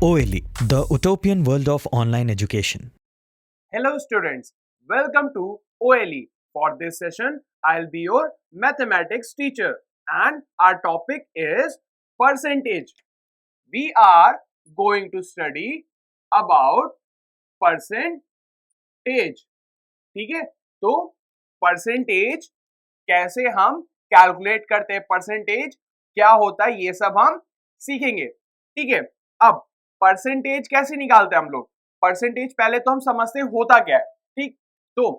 OLE, the utopian world of online education. Hello students, welcome to OLE. For this session, I'll be your mathematics teacher and our topic is percentage. We are going to study about percentage. ठीक है, तो percentage कैसे हम calculate करते हैं, percentage क्या होता है, ये सब हम सीखेंगे. ठीक है, अब परसेंटेज कैसे निकालते हैं हम लोग. परसेंटेज पहले तो हम समझते हैं होता क्या है. ठीक, तो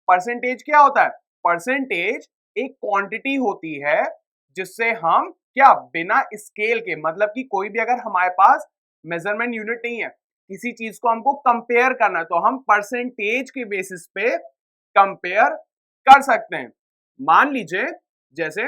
परसेंटेज क्या होता है. परसेंटेज एक क्वांटिटी होती है जिससे हम क्या बिना स्केल के, मतलब कि कोई भी अगर हमारे पास मेजरमेंट यूनिट नहीं है, किसी चीज को हमको कंपेयर करना है, तो हम परसेंटेज के बेसिस पे कंपेयर कर सकते हैं. मान लीजिए जैसे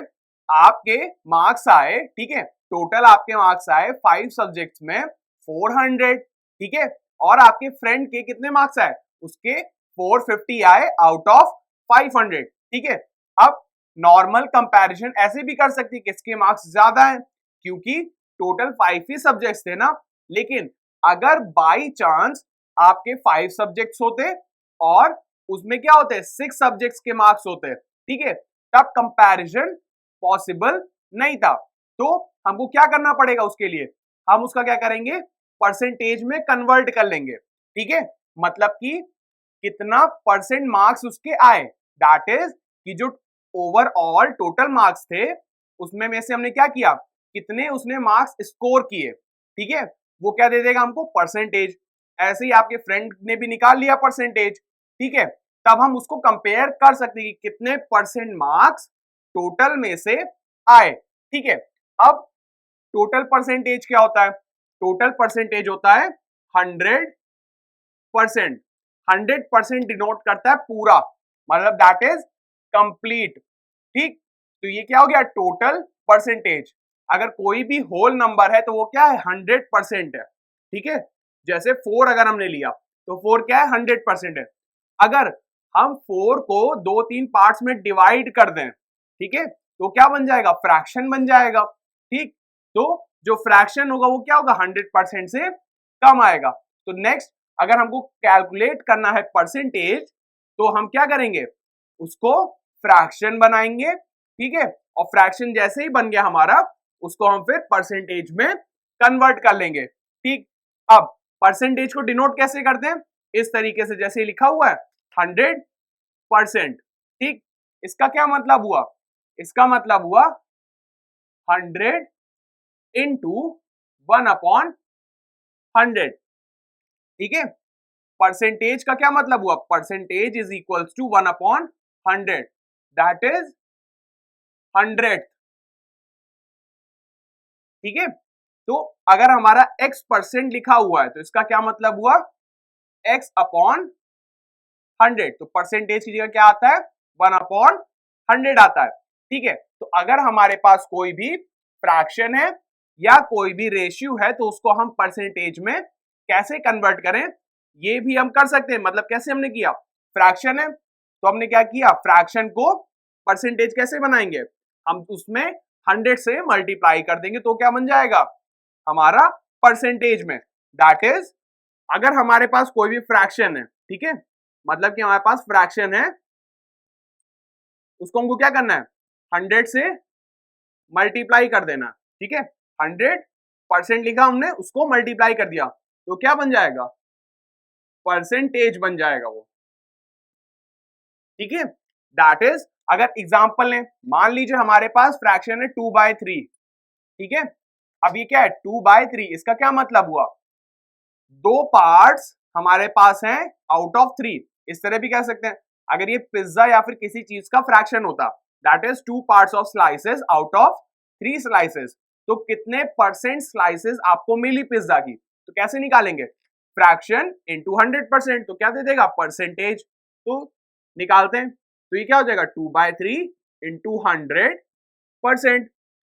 आपके मार्क्स आए, ठीक है, टोटल आपके मार्क्स आए 5 सब्जेक्ट्स में 400, ठीक है, और आपके फ्रेंड के कितने मार्क्स आए, उसके 450 आए आउट ऑफ 500. ठीक है, अब नॉर्मल कंपैरिजन ऐसे भी कर सकती है किसके मार्क्स ज्यादा हैं, क्योंकि टोटल 5 ही सब्जेक्ट्स थे ना. लेकिन अगर बाई चांस आपके 5 सब्जेक्ट्स होते और उसमें क्या होते हैं 6 सब्जेक्ट्स के मार्क्स होते, ठीक है, तब कंपैरिजन पॉसिबल नहीं था. तो हमको क्या करना पड़ेगा उसके लिए, हम उसका क्या करेंगे, परसेंटेज में कन्वर्ट कर लेंगे. ठीक है, मतलब कि कितना परसेंट मार्क्स उसके आए, दैट इज कि जो ओवरऑल टोटल मार्क्स थे उसमें में से हमने क्या किया, कितने उसने मार्क्स स्कोर किए. ठीक है, वो क्या दे देगा हमको, परसेंटेज. ऐसे ही आपके फ्रेंड ने भी निकाल लिया परसेंटेज. ठीक है, तब हम उसको कंपेयर कर सकते हैं कि कितने परसेंट मार्क्स टोटल में से आए. ठीक है, अब टोटल परसेंटेज क्या होता है, टोटल परसेंटेज होता है 100%. 100% डिनोट करता है पूरा, मतलब दैट इज कंप्लीट. ठीक, तो ये क्या हो गया, टोटल परसेंटेज. अगर कोई भी होल नंबर है तो वो क्या है, 100% है. ठीक है, जैसे 4 अगर हमने लिया तो 4 क्या है, 100% है. अगर हम 4 को 2-3 पार्ट्स में डिवाइड कर दें, ठीक है, तो क्या बन जाएगा, फ्रैक्शन बन जाएगा. ठीक, तो जो फ्रैक्शन होगा वो क्या होगा, 100% से कम आएगा. तो नेक्स्ट अगर हमको कैलकुलेट करना है परसेंटेज, तो हम क्या करेंगे, उसको फ्रैक्शन बनाएंगे. ठीक है, और फ्रैक्शन जैसे ही बन गया हमारा, उसको हम फिर परसेंटेज में कन्वर्ट कर लेंगे. ठीक, अब परसेंटेज को डिनोट कैसे करते हैं, इस तरीके से जैसे लिखा हुआ है 100%. ठीक, इसका क्या मतलब हुआ, इसका मतलब हुआ 100 इंटू 1/100. ठीक है, परसेंटेज का क्या मतलब हुआ, percentage is equals to 1/100, that is 100. ठीक है, तो अगर हमारा x% लिखा हुआ है तो इसका क्या मतलब हुआ, x/100. तो परसेंटेज की जगह क्या आता है, 1/100 आता है. ठीक है, तो अगर हमारे पास कोई भी फ्रैक्शन है या कोई भी रेशियो है तो उसको हम परसेंटेज में कैसे कन्वर्ट करें, ये भी हम कर सकते हैं. मतलब कैसे हमने किया, फ्रैक्शन है तो हमने क्या किया, फ्रैक्शन को परसेंटेज कैसे बनाएंगे, हम उसमें 100 से मल्टीप्लाई कर देंगे तो क्या बन जाएगा हमारा परसेंटेज में. दैट इज अगर हमारे पास कोई भी फ्रैक्शन है, ठीक है, मतलब कि हमारे पास फ्रैक्शन है, उसको हमको क्या करना है, 100 से मल्टीप्लाई कर देना. ठीक है, 100% लिखा हमने, उसको मल्टीप्लाई कर दिया तो क्या बन जाएगा, परसेंटेज बन जाएगा वो. ठीक है, दैट इज अगर एग्जांपल लें, मान लीजिए हमारे पास फ्रैक्शन है 2/3. ठीक है, अब ये क्या है 2/3, इसका क्या मतलब हुआ, 2 पार्ट्स हमारे पास हैं आउट ऑफ 3. इस तरह भी कह सकते हैं, अगर ये पिज्जा या फिर किसी चीज का फ्रैक्शन होता, that is 2 parts of slices out of 3 slices, तो कितने परसेंट स्लाइसेस आपको मिली पिज्जा की, तो कैसे निकालेंगे, फ्रैक्शन इनटू 100%, तो क्या दे देगा, परसेंटेज. तो निकालते हैं, तो ये क्या हो जाएगा, 2/3 इंटू 100%,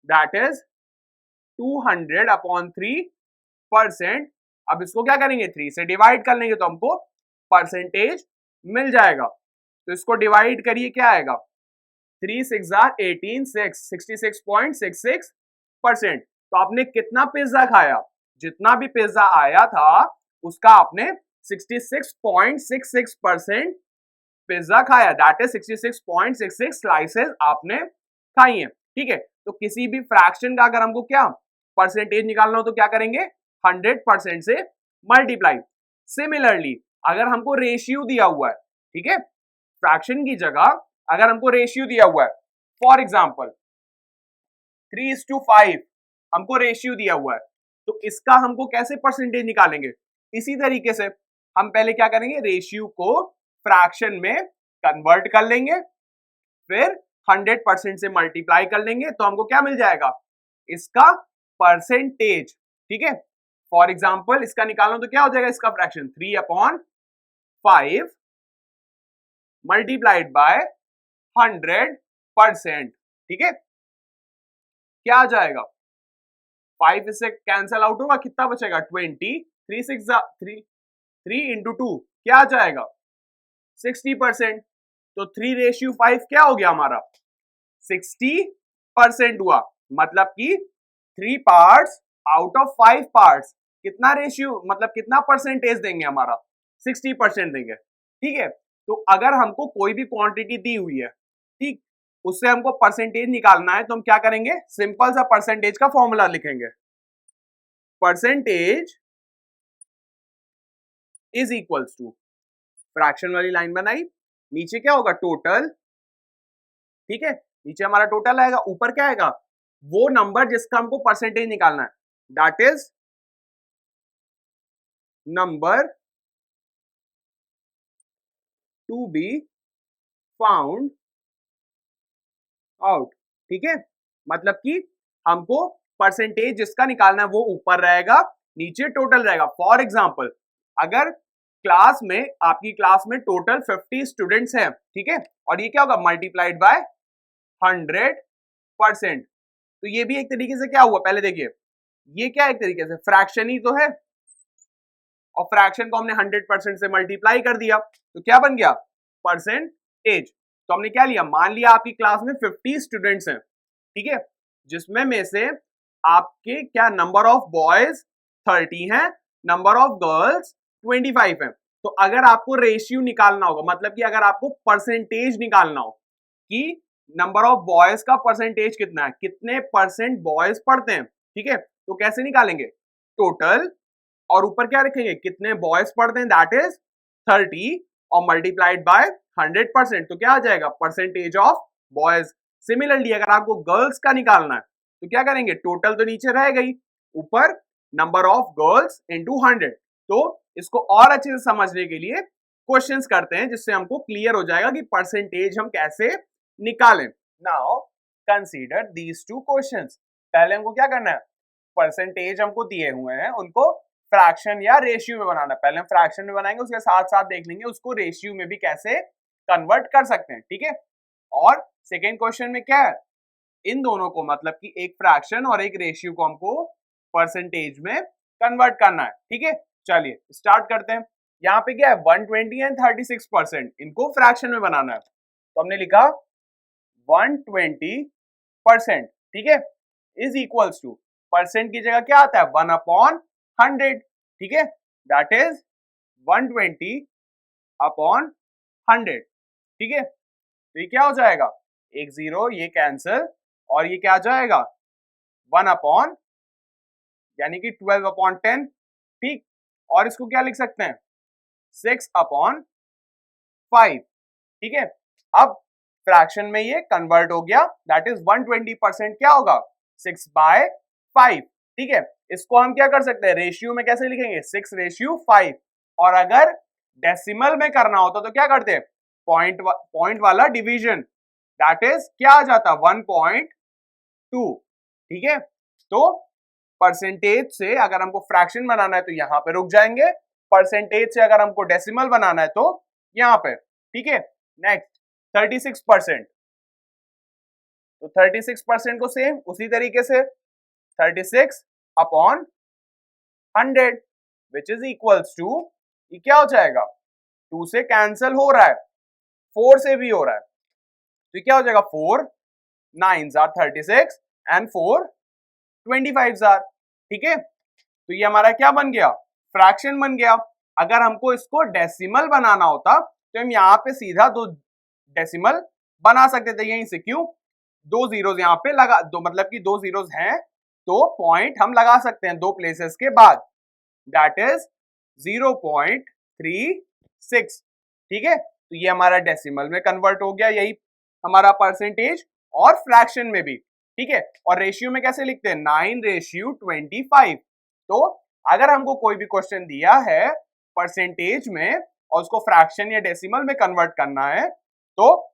दैट इज 200/3%. अब इसको क्या करेंगे, 3 से डिवाइड कर लेंगे तो हमको परसेंटेज मिल जाएगा. तो इसको डिवाइड करिए, क्या आएगा, 3 6 18 6 66.66%. तो आपने कितना पिज्जा खाया, जितना भी पिज्जा आया था उसका आपने 66.66% पिज्जा खाया, दैट इज 66.66 स्लाइसेस आपने खाई हैं, ठीक है। तो किसी भी फ्रैक्शन का अगर हमको क्या परसेंटेज निकालना हो तो क्या करेंगे, 100% से मल्टीप्लाई। सिमिलरली अगर हमको रेशियो दिया हुआ है, ठीक है, फ्रैक्शन की जगह अगर हमको रेशियो दिया हुआ है, फॉर एग्जाम्पल 3:5 हमको रेशियो दिया हुआ है, तो इसका हमको कैसे परसेंटेज निकालेंगे, इसी तरीके से हम पहले क्या करेंगे, रेशियो को फ्रैक्शन में कन्वर्ट कर लेंगे, फिर 100% से मल्टीप्लाई कर लेंगे, तो हमको क्या मिल जाएगा, इसका परसेंटेज, ठीक है। फॉर एग्जाम्पल इसका निकालना तो क्या हो जाएगा, इसका फ्रैक्शन 3/5 मल्टीप्लाइड बाय 100%, ठीक है। क्या आ जाएगा, 5 इससे कैंसल आउट होगा, कितना बचेगा 20, 3 इंटू 2 क्या आ जाएगा 60%, तो 3:5 क्या हो गया हमारा 60% हुआ, मतलब कि 3 पार्ट्स आउट ऑफ 5 पार्ट्स कितना रेशियो, मतलब कितना परसेंटेज देंगे हमारा 60% देंगे, ठीक है। तो अगर हमको कोई भी क्वांटिटी दी हुई है, ठीक, उससे हमको परसेंटेज निकालना है, तो हम क्या करेंगे, सिंपल सा परसेंटेज का फॉर्मूला लिखेंगे, percentage is equals to, fraction वाली लाइन बनाई, नीचे क्या होगा टोटल, ठीक है, नीचे हमारा टोटल आएगा, ऊपर क्या आएगा, वो नंबर जिसका हमको परसेंटेज निकालना है, that is number to be found out, ठीक है। मतलब कि हमको परसेंटेज जिसका निकालना है वो ऊपर रहेगा, नीचे टोटल रहेगा। फॉर एग्जाम्पल अगर क्लास में, आपकी क्लास में टोटल 50 स्टूडेंट्स हैं, ठीक है, और ये क्या होगा मल्टीप्लाइड बाय 100%, तो ये भी एक तरीके से क्या हुआ, पहले देखिए ये क्या एक तरीके से फ्रैक्शन ही तो है, और फ्रैक्शन को हमने 100% से मल्टीप्लाई कर दिया, तो क्या बन गया परसेंटेज। तो हमने क्या लिया, मान लिया आपकी क्लास में 50 स्टूडेंट्स हैं, ठीक है, जिसमें में से आपके क्या नंबर ऑफ बॉयज 30 हैं, नंबर ऑफ गर्ल्स 25 हैं। तो अगर आपको रेशियो निकालना होगा, मतलब कि अगर आपको परसेंटेज निकालना हो कि नंबर ऑफ बॉयज का परसेंटेज कितना है, कितने परसेंट बॉयज पढ़ते हैं, ठीक है, तो कैसे निकालेंगे, टोटल और ऊपर क्या रखेंगे, कितने बॉयज पढ़ते हैं, दैट इज 30 और मल्टीप्लाइड बाय 100%, तो क्या आ जाएगा परसेंटेज ऑफ बॉयज। सिमिलरली अगर आपको गर्ल्स का निकालना है तो क्या करेंगे, टोटल तो नीचे रह गई, ऊपर नंबर ऑफ गर्ल्स इनटू 100। तो इसको और अच्छे से समझने के लिए क्वेश्चंस करते हैं, जिससे हमको क्लियर हो जाएगा कि परसेंटेज हम कैसे निकालें। Now consider these two questions. पहले हमको क्या करना है, परसेंटेज हमको दिए हुए हैं, उनको फ्रैक्शन या रेशियो में बनाना है। पहले हम फ्रैक्शन में बनाएंगे, उसके साथ साथ देख लेंगे उसको रेशियो में भी कैसे कन्वर्ट कर सकते हैं, ठीक है। और सेकेंड क्वेश्चन में क्या है, इन दोनों को, मतलब कि एक फ्रैक्शन और एक रेशियो को हमको परसेंटेज में कन्वर्ट करना है, ठीक है। चलिए स्टार्ट करते हैं। यहाँ पे क्या है 120 एंड 36%, इनको फ्रैक्शन में बनाना है, तो हमने लिखा 120%, ठीक है, इज इक्वल्स टू, परसेंट की जगह क्या आता है 1/100, ठीक है, दैट इज 120/100, ठीक है। तो ये क्या हो जाएगा, एक जीरो ये कैंसिल, और ये क्या आ जाएगा 1 यानी कि 12/10, ठीक। और इसको क्या लिख सकते हैं 6/5, ठीक है। अब फ्रैक्शन में ये कन्वर्ट हो गया, दैट इज 120% क्या होगा 6/5, ठीक है। इसको हम क्या कर सकते हैं, रेशियो में कैसे लिखेंगे 6:5, और अगर डेसिमल में करना होता तो क्या करते हैं, पॉइंट वाला डिवीजन, दैट इज क्या आ जाता 1.2, ठीक है। तो परसेंटेज से अगर हमको फ्रैक्शन बनाना है तो यहां पे रुक जाएंगे, परसेंटेज से अगर हमको डेसिमल बनाना है तो यहां पे, ठीक है। नेक्स्ट 36%, तो 36% को सेम उसी तरीके से 36/100 विच इज इक्वल्स टू, ये क्या हो जाएगा 2 से कैंसिल हो रहा है, 4 से भी हो रहा है, तो क्या हो जाएगा 4 9s are 36 and 4 25s are, ठीक है। तो ये हमारा क्या बन गया, फ्रैक्शन बन गया। अगर हमको इसको डेसिमल बनाना होता तो हम यहाँ पे सीधा दो डेसिमल बना सकते थे यहीं से। क्यों, दो जीरोस यहाँ पे लगा दो, मतलब कि दो जीरोस हैं तो पॉइंट हम लगा सकते हैं दो प्लेसेस के बाद, दैट इज 0.36। ठीक है, तो ये हमारा डेसिमल में कन्वर्ट हो गया, यही हमारा परसेंटेज, और फ्रैक्शन में भी। ठीक है, और रेशियो में कैसे लिखते हैं, 9:25। तो अगर हमको कोई भी क्वेश्चन दिया है परसेंटेज में और उसको फ्रैक्शन या डेसिमल में कन्वर्ट करना है तो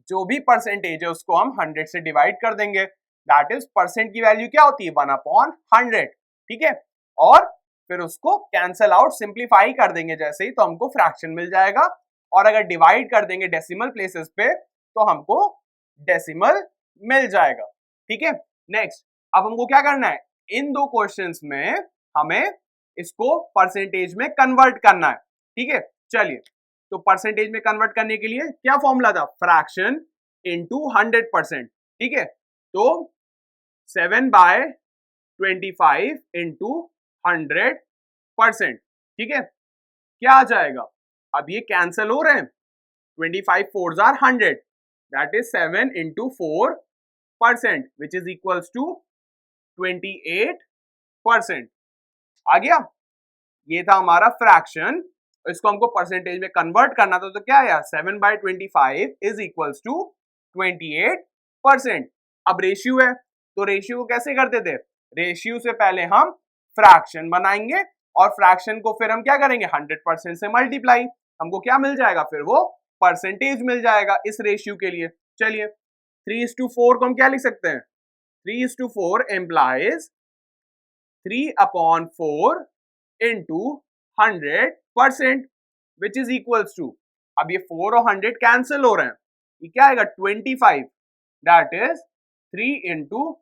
जो भी परसेंटेज है उसको हम 100 से डिवाइड कर देंगे, दैट इज परसेंट की वैल्यू क्या होती है, 1/100। ठीक है, और फिर उसको कैंसल आउट, सिंप्लीफाई कर देंगे जैसे ही, तो हमको फ्रैक्शन मिल जाएगा। और अगर डिवाइड कर देंगे डेसिमल प्लेसेस पे तो हमको डेसिमल मिल जाएगा। ठीक है, नेक्स्ट अब हमको क्या करना है, इन दो क्वेश्चंस में हमें इसको परसेंटेज में कन्वर्ट करना है। ठीक है, चलिए, तो परसेंटेज में कन्वर्ट करने के लिए क्या फॉर्मूला था, फ्रैक्शन इनटू 100%। ठीक है, तो 7/25 इंटू 100%। ठीक है, क्या आ जाएगा, अब ये कैंसल हो रहे हैं, 25 4s are 100, that is 7 into 4% which is equals to 28%। आ गया, ये था हमारा फ्रैक्शन, इसको हमको परसेंटेज में कन्वर्ट करना था, तो क्या है, 7/25 इज इक्वल्स टू 28%। अब रेशियो है तो रेशियो को कैसे करते थे, रेशियो से पहले हम फ्रैक्शन बनाएंगे और फ्रैक्शन को फिर हम क्या करेंगे, 100% से मल्टीप्लाई, हमको क्या मिल जाएगा, फिर वो परसेंटेज मिल जाएगा इस रेशियो के लिए। चलिए, 3:4 को हम क्या लिख सकते हैं, 3:4 implies 3/4 into 100% which is equals to, अब ये 4 और 100 कैंसिल हो रहे हैं, ये क्या आएगा, 25, दैट इज 3 इंटू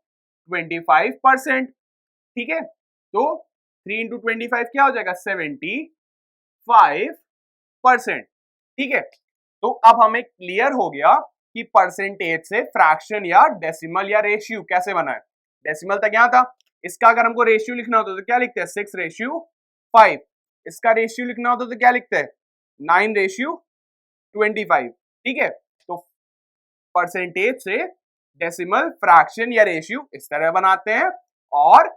25%। ठीक है, तो 3 इंटू 25 क्या हो जाएगा, 75%। ठीक है, तो अब हमें क्लियर हो गया कि परसेंटेज से फ्रैक्शन या डेसिमल या रेशियो कैसे बनाए। डेसिमल तक यहाँ था, इसका अगर हमको रेशियो लिखना होता तो क्या लिखते हैं, 6:5। इसका रेशियो लिखना होता तो क्या लिखते हैं, 9:25। ठीक है, तो परसेंटेज से डेसिमल, फ्रैक्शन या रेशियो इस तरह बनाते हैं, और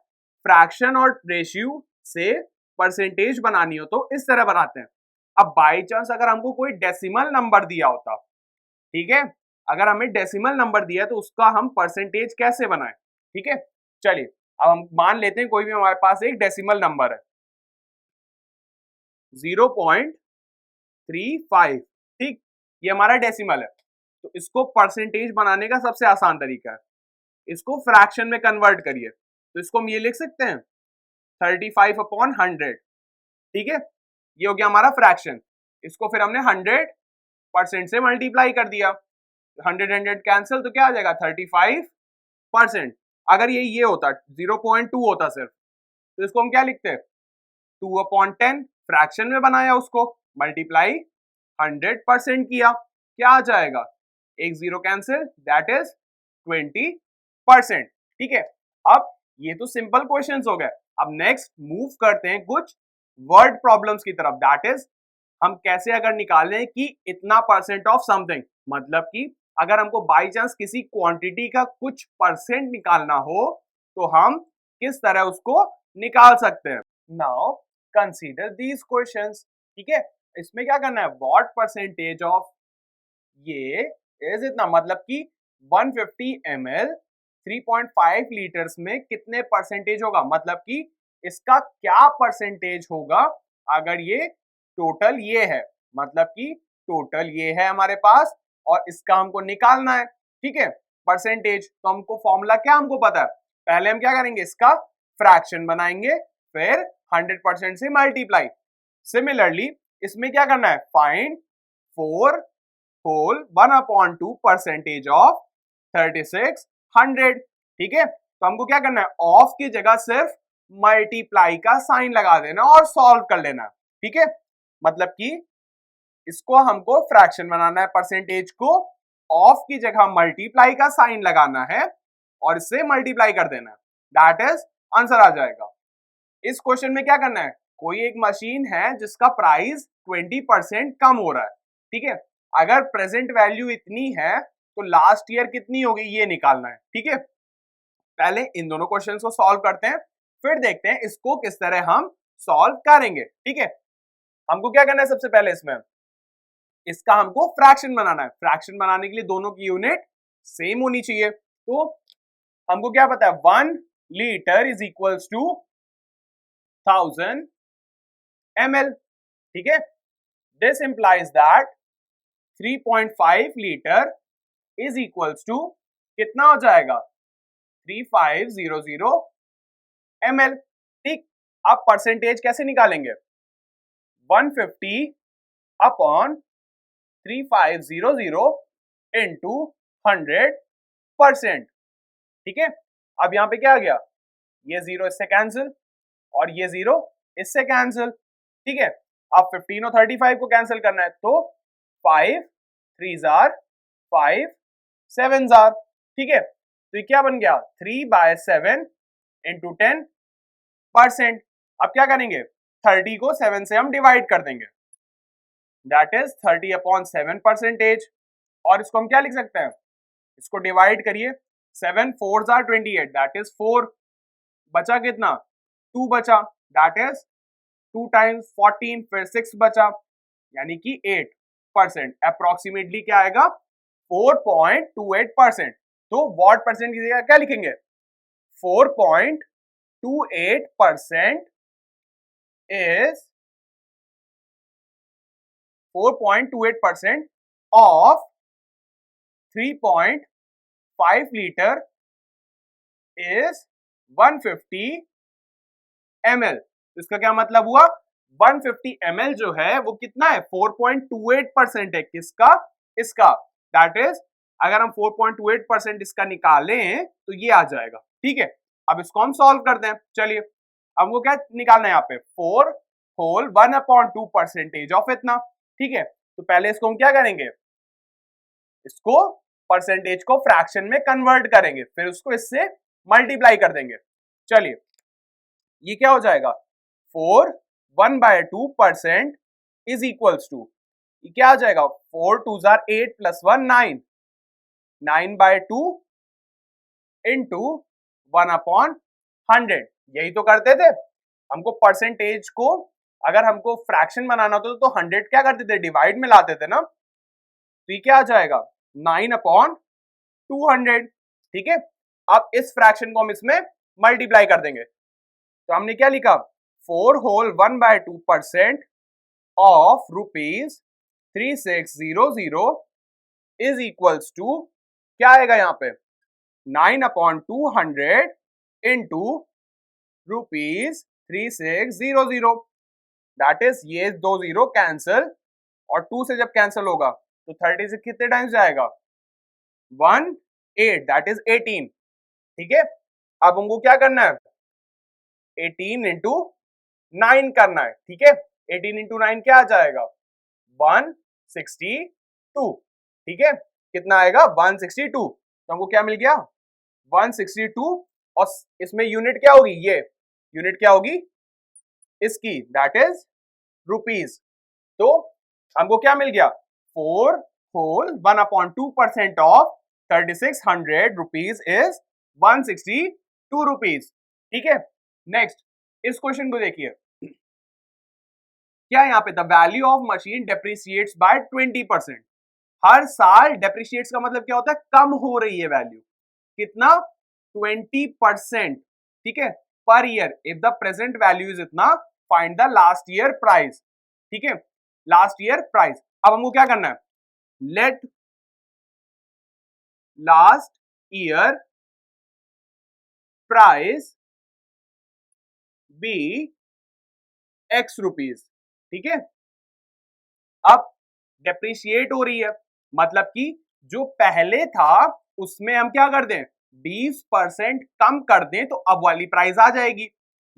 फ्रैक्शन और रेशियो से परसेंटेज बनानी हो तो इस तरह बनाते हैं। अब बाई चांस अगर हमको कोई डेसिमल नंबर दिया होता, ठीक है, अगर हमें डेसिमल नंबर दिया तो उसका हम परसेंटेज कैसे बनाएं। ठीक है, चलिए, अब हम मान लेते हैं कोई भी हमारे पास एक डेसिमल नंबर है 0.35। ठीक, ये हमारा डेसिमल है, तो इसको परसेंटेज बनाने का सबसे आसान तरीका है, इसको फ्रैक्शन में कन्वर्ट करिए, तो इसको हम ये लिख सकते हैं 35/100। ठीक है, ये हो गया हमारा फ्रैक्शन, इसको फिर हमने 100% से मल्टीप्लाई कर दिया, 100 कैंसिल, तो क्या आ जाएगा, 35%। अगर ये होता 0.2 होता सिर्फ, तो इसको हम क्या लिखते हैं, 2/10, फ्रैक्शन में बनाया, उसको मल्टीप्लाई 100% किया, क्या आ जाएगा, एक जीरो कैंसिल, दैट इज 20%। ठीक है, अब ये तो सिंपल क्वेश्चंस हो गए। अब नेक्स्ट मूव करते हैं कुछ वर्ड प्रॉब्लम्स की तरफ, दैट इज हम कैसे अगर निकालें कि इतना परसेंट ऑफ समथिंग, मतलब कि अगर हमको बाई चांस किसी क्वांटिटी का कुछ परसेंट निकालना हो तो हम किस तरह उसको निकाल सकते हैं। Now consider these questions. ठीक है, इसमें क्या करना है, व्हाट परसेंटेज ऑफ ये इज इतना, मतलब कि 150 ml 3.5 लीटर्स में कितने परसेंटेज होगा, मतलब कि इसका क्या परसेंटेज होगा अगर ये टोटल ये है, मतलब कि टोटल ये है हमारे पास और इसका हमको निकालना है। ठीक है, परसेंटेज, तो हमको फॉर्मूला क्या हमको पता है, पहले हम क्या करेंगे, इसका फ्रैक्शन बनाएंगे, फिर 100% से मल्टीप्लाई। सिमिलरली इसमें क्या करना है, फाइंड 4 होल 1/2 परसेंटेज ऑफ 3600। ठीक है, तो हमको क्या करना है, ऑफ की जगह सिर्फ मल्टीप्लाई का साइन लगा देना और सॉल्व कर लेना। ठीक है, मतलब कि इसको हमको फ्रैक्शन बनाना है, परसेंटेज को ऑफ की जगह मल्टीप्लाई का साइन लगाना है और इससे मल्टीप्लाई कर देना है, दैट इज आंसर आ जाएगा। इस क्वेश्चन में क्या करना है, कोई एक मशीन है जिसका प्राइस 20% कम हो रहा है, ठीक है। अगर प्रेजेंट वैल्यू इतनी है तो लास्ट ईयर कितनी होगी ये निकालना है, ठीक है। पहले इन दोनों क्वेश्चंस को सॉल्व करते हैं, फिर देखते हैं इसको किस तरह हम सॉल्व करेंगे, ठीक है। हमको क्या करना है, सबसे पहले इसका हमको फ्रैक्शन बनाना है। फ्रैक्शन बनाने के लिए दोनों की यूनिट सेम होनी चाहिए। तो हमको क्या पता है, 1 litre is equals to 1000 ml, ठीक है। This implies that 3.5 litre is equals to कितना हो जाएगा, 3500 ml, ठीक। अब परसेंटेज कैसे निकालेंगे, 150 अपॉन 3500 इंटू 100%, ठीक है। अब यहां पे क्या आ गया, ये जीरो इससे कैंसिल और ये जीरो इससे कैंसिल, ठीक है। अब 15 और 35 को कैंसिल करना है, तो 5 3 जार 5 7 जार, ठीक है। तो ये क्या बन गया, 3/7 इंटू 10%। अब क्या करेंगे, 30 को 7 से हम डिवाइड कर देंगे, दैट इज 30/7%। और इसको हम क्या लिख सकते हैं, इसको डिवाइड करिए, 7 4 जार 28, दैट इज 4, बचा कितना, 2 बचा, दैट इज 2 टाइम्स 14, फिर 6 बचा, यानी कि 8%। अप्रोक्सीमेटली क्या आएगा, 4.28%। तो व्हाट परसेंट की जगह क्या लिखेंगे, 4.28% is 4.28% of 3.5 liter is 150 ml। इसका क्या मतलब हुआ, 150 ml जो है वो कितना है, 4.28% है, किसका, इसका। दैट इज अगर हम 4.28% इसका निकालें तो ये आ जाएगा, ठीक है। अब इसको हम सॉल्व करते हैं, चलिए। हमको क्या निकालना है यहाँ पे, 4 होल 1/2% ऑफ इतना, ठीक है। तो पहले इसको हम क्या करेंगे, इसको परसेंटेज को फ्रैक्शन में कन्वर्ट करेंगे, फिर उसको इससे मल्टीप्लाई कर देंगे। चलिए, ये क्या हो जाएगा, 4 1/2% इज इक्वल्स टू, ये क्या आ जाएगा, 4 2 जार 8 प्लस 1 9, 9/2 इंटू 1/100। यही तो करते थे, हमको परसेंटेज को अगर हमको फ्रैक्शन बनाना होता तो 100 क्या करते थे, डिवाइड में लाते थे ना। तो ये क्या आ जाएगा, 9/200, ठीक है। अब इस फ्रैक्शन को हम इसमें मल्टीप्लाई कर देंगे, तो हमने क्या लिखा, 4 whole 1/2% of ₹3600 is equals to क्या आएगा यहाँ पे, 9/200 इंटू ₹3600, दैट इज ये 2 जीरो कैंसिल और 2 से जब कैंसिल होगा तो 30 से कितने टाइम्स जाएगा, 18, दैट इज 18, ठीक है। अब हमको क्या करना है, 18 इंटू 9 करना है, ठीक है। 18 इंटू 9 क्या आ जाएगा, 162, ठीक है। कितना आएगा, 162। तो हमको क्या मिल गया, 162, और इसमें यूनिट क्या होगी, ये यूनिट क्या होगी इसकी, दैट इज रुपीज। तो हमको क्या मिल गया, 4 whole 1/2% of 3600 rupees is 162 rupees, ठीक है। नेक्स्ट, इस क्वेश्चन को देखिए, क्या यहाँ पे, the value of machine depreciates by 20%। हर साल डेप्रिसिएट्स का मतलब क्या होता है, कम हो रही है वैल्यू, कितना, 20%, ठीक है, per year. If the present value is इतना, find the last year price, ठीक है, लास्ट ईयर प्राइस। अब हमको क्या करना है, let last year price be x rupees, ठीक है। अब डेप्रिशिएट हो रही है, मतलब कि जो पहले था उसमें हम क्या कर दें, 20% कम कर दें तो अब वाली प्राइस आ जाएगी।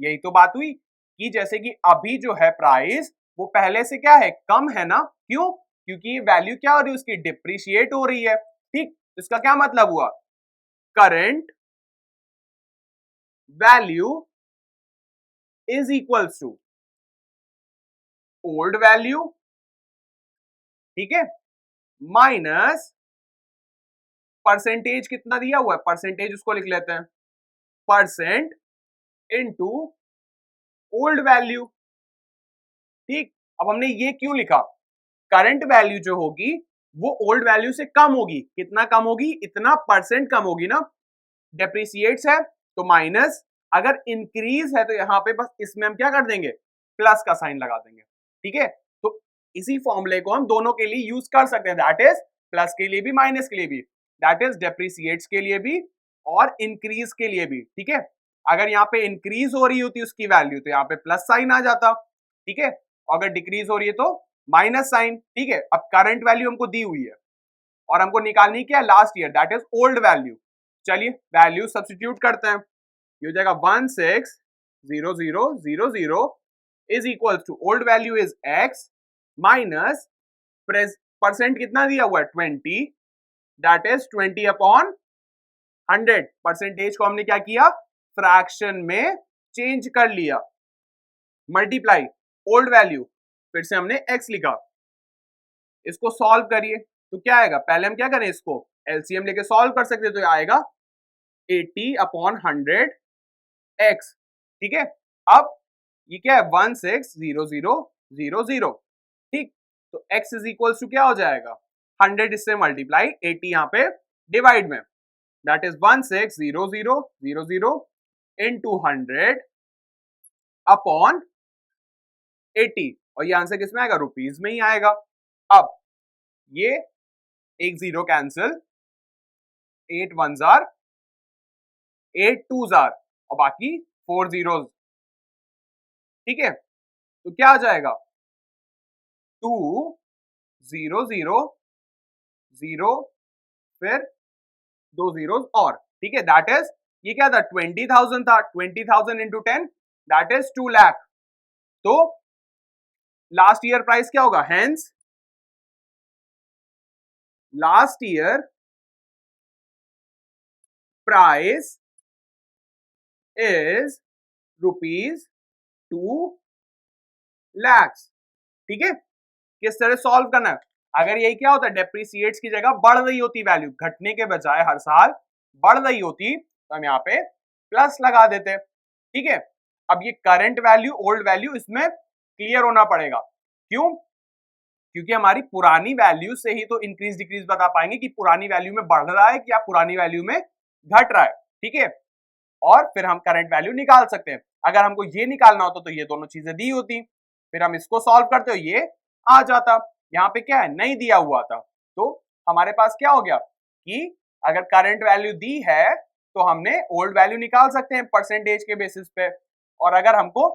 यही तो बात हुई कि जैसे कि अभी जो है प्राइस वो पहले से क्या है, कम है ना, क्यों, क्योंकि वैल्यू क्या हो रही है उसकी, डिप्रिशिएट हो रही है, ठीक। इसका क्या मतलब हुआ, current value is equals to old value, ठीक है, माइनस परसेंटेज कितना दिया हुआ है, परसेंटेज उसको लिख लेते हैं, परसेंट इनटू ओल्ड वैल्यू। ठीक, अब हमने ये क्यों लिखा, करंट वैल्यू जो होगी वो ओल्ड वैल्यू से कम होगी, कितना कम होगी, इतना परसेंट कम होगी ना, डेप्रिसिएट्स है तो माइनस, अगर इंक्रीज है तो यहां पे बस इसमें हम क्या कर देंगे, प्लस का साइन लगा देंगे, ठीक है। तो इसी फॉर्मूले को हम दोनों के लिए यूज कर सकते हैं, दैट इज प्लस के लिए भी माइनस के लिए भी, दैट इज डेप्रिसिएट्स के लिए भी और इंक्रीज के लिए भी, ठीक है। अगर यहाँ पे इंक्रीज हो रही होती उसकी वैल्यू तो यहाँ पे प्लस साइन आ जाता, ठीक है, अगर डिक्रीज हो रही है तो माइनस साइन, ठीक है। अब करंट वैल्यू हमको दी हुई है और हमको निकालनी क्या है, last year, that is old value. चलिए वैल्यू सब्स्टिट्यूट करते हैं, ये हो जाएगा 160000 is equal to old value is x minus percent कितना दिया हुआ है 20, दैट इज 20 अपॉन 100। परसेंटेज को हमने क्या किया, फ्रैक्शन में चेंज कर लिया, मल्टीप्लाई ओल्ड वैल्यू, फिर से हमने x लिखा, इसको सॉल्व करिए तो क्या आएगा, पहले हम क्या करें, इसको एलसीएम लेके सॉल्व कर सकते, तो आएगा 80 अपॉन 100 x, ठीक है। अब ये क्या है 160000, ठीक, तो x इज इक्वल टू क्या हो जाएगा, 100 इससे मल्टीप्लाई, 80 यहाँ पे डिवाइड में, दैट इज 160000 इनटू 100 अपॉन 80, और ये आंसर किसमें आएगा, रुपीज में ही आएगा। अब ये एक zero cancel, 8 1s are 8 2s are और बाकी 4 zeros, ठीक है। तो क्या आ जाएगा 2 0 0 0 फिर 2 zeros और, ठीक है, दैट इज ये क्या था 20,000 था, 20,000 इंटू 10 दैट इज 2 लाख। तो लास्ट ईयर प्राइस क्या होगा, hence last year price is rupees 2 lakhs, ठीक है। किस तरह सॉल्व करना है, अगर यही क्या होता है, डेप्रिसिएट्स की जगह बढ़ रही होती वैल्यू, घटने के बजाय हर साल बढ़ रही होती, तो हम यहाँ पे प्लस लगा देते, ठीक है। अब ये करंट वैल्यू ओल्ड वैल्यू इसमें क्लियर होना पड़ेगा, क्यों, क्योंकि हमारी पुरानी वैल्यू से ही तो इंक्रीज डिक्रीज बता पाएंगे कि पुरानी वैल्यू में बढ़ रहा है कि या पुरानी वैल्यू में घट रहा है, ठीक है। और फिर हम करंट वैल्यू निकाल सकते हैं, अगर हमको ये निकालना होता तो ये दोनों चीजें दी होती, फिर हम इसको सॉल्व करते हो ये आ जाता, यहाँ पे क्या है नहीं दिया हुआ था, तो हमारे पास क्या हो गया कि अगर करंट वैल्यू दी है तो हमने ओल्ड वैल्यू निकाल सकते हैं परसेंटेज के बेसिस पे, और अगर हमको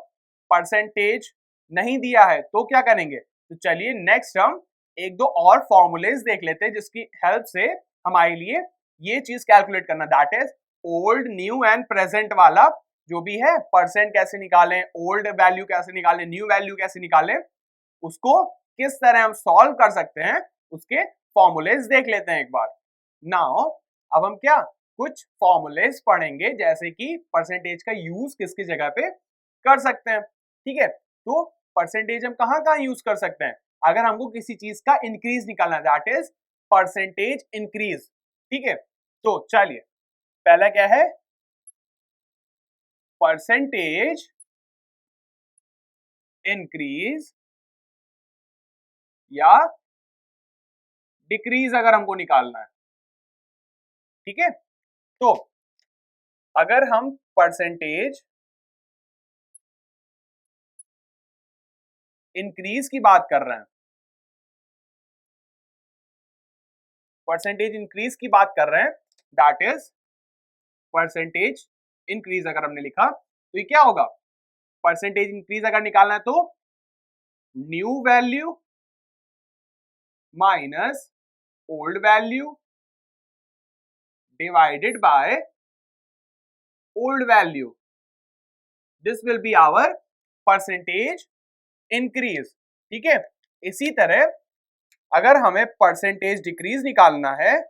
परसेंटेज नहीं दिया है तो क्या करेंगे, तो चलिए नेक्स्ट हम एक दो और फॉर्मूलेज देख लेते हैं जिसकी हेल्प से हमारे लिए ये चीज कैलकुलेट करना, that is old new and present वाला जो भी है, परसेंट कैसे निकालें, ओल्ड वैल्यू कैसे निकालें, न्यू वैल्यू कैसे निकालें, उसको किस तरह हम सॉल्व कर सकते हैं, उसके फॉर्मूलेज देख लेते हैं एक बार। नाउ अब हम क्या कुछ फॉर्मूलेज पढ़ेंगे, जैसे कि परसेंटेज का यूज किसकी जगह पे कर सकते हैं, ठीक है। तो परसेंटेज हम कहां कहां यूज कर सकते हैं, अगर हमको किसी चीज का इंक्रीज निकालना है, दैट इज परसेंटेज इंक्रीज, ठीक है। तो चलिए पहला क्या है, परसेंटेज इंक्रीज या डिक्रीज अगर हमको निकालना है, ठीक है। तो अगर हम परसेंटेज इंक्रीज की बात कर रहे हैं, परसेंटेज इंक्रीज की बात कर रहे हैं, दैट इज परसेंटेज इंक्रीज अगर हमने लिखा तो ये क्या होगा, परसेंटेज इंक्रीज अगर निकालना है तो new value minus old value divided by old value, this will be our percentage increase, ठीक है। इसी तरह अगर हमें परसेंटेज डिक्रीज निकालना है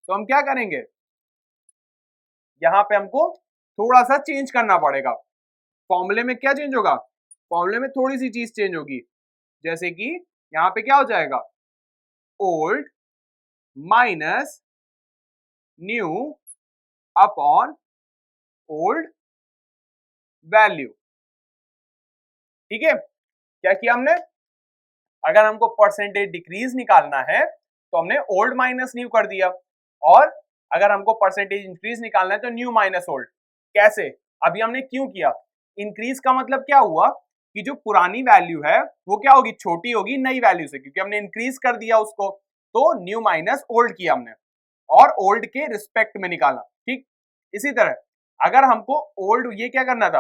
तो हम क्या करेंगे, यहाँ पे हमको थोड़ा सा चेंज करना पड़ेगा। फॉर्मूले में क्या चेंज होगा? फॉर्मूले में थोड़ी सी चीज चेंज होगी, जैसे कि यहाँ पे क्या हो जाएगा, old minus new upon old value. ठीक है, क्या किया हमने? अगर हमको परसेंटेज डिक्रीज निकालना है तो हमने ओल्ड माइनस न्यू कर दिया, और अगर हमको परसेंटेज इंक्रीज निकालना है तो न्यू माइनस ओल्ड। कैसे? अभी हमने क्यों किया? इंक्रीज का मतलब क्या हुआ कि जो पुरानी वैल्यू है वो क्या होगी, छोटी होगी नई वैल्यू से, क्योंकि हमने इंक्रीज कर दिया उसको, तो न्यू माइनस ओल्ड किया हमने, और ओल्ड के रिस्पेक्ट में निकाला। ठीक, इसी तरह अगर हमको ओल्ड ये क्या करना था,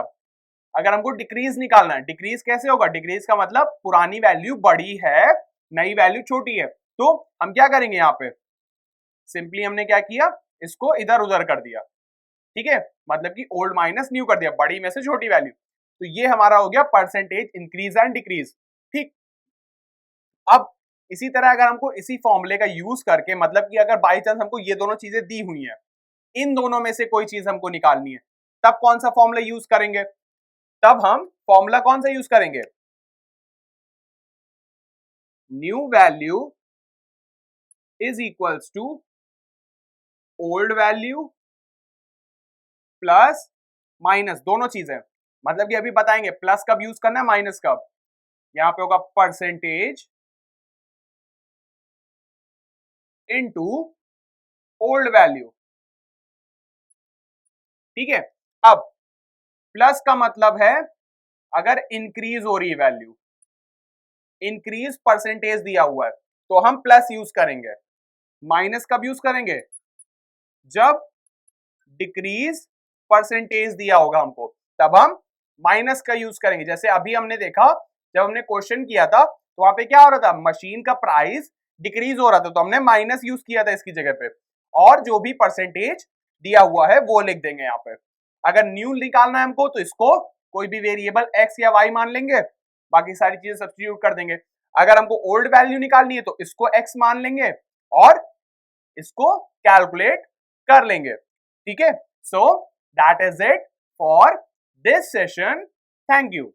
अगर हमको डिक्रीज निकालना है, डिक्रीज कैसे होगा? डिक्रीज का मतलब पुरानी वैल्यू बड़ी है, नई वैल्यू छोटी है, तो हम क्या करेंगे यहाँ पे, सिंपली हमने क्या किया, इसको इधर उधर कर दिया। ठीक है, मतलब कि ओल्ड माइनस न्यू कर दिया, बड़ी में से छोटी वैल्यू। तो ये हमारा हो गया परसेंटेज इंक्रीज एंड डिक्रीज। ठीक, अब इसी तरह अगर हमको इसी फॉर्मूले का यूज करके, मतलब कि अगर बाई चांस हमको ये दोनों चीजें दी हुई हैं, इन दोनों में से कोई चीज हमको निकालनी है, तब कौन सा फॉर्मूला यूज करेंगे? तब हम फॉर्मूला कौन सा यूज करेंगे? New value is equals to old value plus minus, दोनों चीजें, मतलब कि अभी बताएंगे प्लस कब यूज करना है, माइनस कब। यहां पे होगा परसेंटेज इनटू ओल्ड वैल्यू। ठीक है, अब प्लस का मतलब है अगर इंक्रीज हो रही है वैल्यू, इंक्रीज परसेंटेज दिया हुआ है तो हम प्लस यूज करेंगे। माइनस कब यूज करेंगे? जब डिक्रीज परसेंटेज दिया होगा हमको, तब हम माइनस का यूज करेंगे। जैसे अभी हमने देखा, जब हमने क्वेश्चन किया था तो वहां पे क्या हो रहा था, मशीन का प्राइस डिक्रीज हो रहा था, तो हमने माइनस यूज किया था इसकी जगह पे, और जो भी परसेंटेज दिया हुआ है वो लिख देंगे यहाँ पे। अगर न्यू निकालना है हमको तो इसको कोई भी वेरिएबल एक्स या वाई मान लेंगे, बाकी सारी चीजें सब्स्टिट्यूट कर देंगे। अगर हमको ओल्ड वैल्यू निकालनी है तो इसको एक्स मान लेंगे और इसको कैलकुलेट कर लेंगे। ठीक है, so that is it for this session. Thank you.